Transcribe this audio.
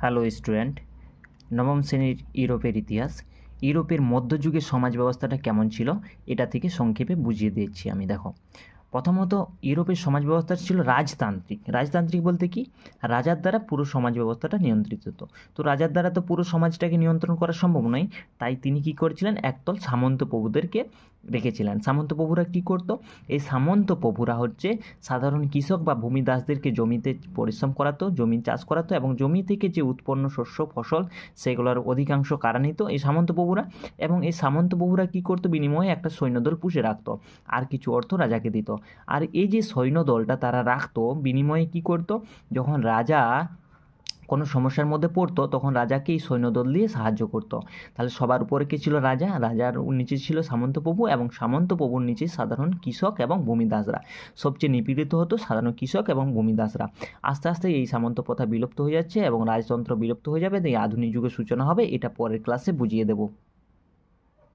Hello student, নবম শ্রেণীর ইউরোপের ইতিহাস। ইউরোপের মধ্যযুগের সমাজ ব্যবস্থাটা কেমন ছিল এটা থেকে সংক্ষেপে বুঝিয়ে দিচ্ছি আমি। দেখো, প্রথমত ইউরোপের সমাজ ব্যবস্থা ছিল রাজতান্ত্রিক। রাজতান্ত্রিক বলতে কি, রাজার দ্বারা পুরো সমাজ ব্যবস্থাটা নিয়ন্ত্রিত হতো। তো রাজার দ্বারা তো পুরো সমাজটাকে নিয়ন্ত্রণ করা সম্ভব নয়, তাই তিনি কি করেছিলেন, একদল সামন্ত প্রভুদেরকে রেখেছিলেন। সামন্ত প্রভুরা কী করতো? এই সামন্ত প্রভুরা হচ্ছে সাধারণ কৃষক বা ভূমিদাসদেরকে জমিতে পরিশ্রম করাতো, জমি চাষ করাতো এবং জমি থেকে যে উৎপন্ন শস্য ফসল সেগুলোর অধিকাংশ কারা নিত এই সামন্ত প্রভুরা। এবং এই সামন্ত প্রভুরা কী করতো, বিনিময়ে একটা সৈন্যদল পুষে রাখতো, আর কিছু অর্থ রাজাকে দিত। আর এই যে সৈন্যদলটা তারা রাখতো, বিনিময়ে কী করতো, যখন রাজা কোনো সমস্যার মধ্যে পড়তো তখন রাজাকে এই সৈন্যদল দিয়ে সাহায্য করতো। তাহলে সবার উপরে কে ছিল? রাজা। রাজার নিচে ছিল সামন্তপ্রভু এবং সামন্তপ্রভুর নিচে সাধারণ কৃষক এবং ভূমিদাসরা। সবচেয়ে নিপীড়িত হতো সাধারণ কৃষক এবং ভূমিদাসরা। আস্তে আস্তে এই সামন্ত প্রথা বিলুপ্ত হয়ে যাচ্ছে এবং রাজতন্ত্র বিলুপ্ত হয়ে যাবে, এই আধুনিক যুগের সূচনা হবে। এটা পরের ক্লাসে বুঝিয়ে দেবো।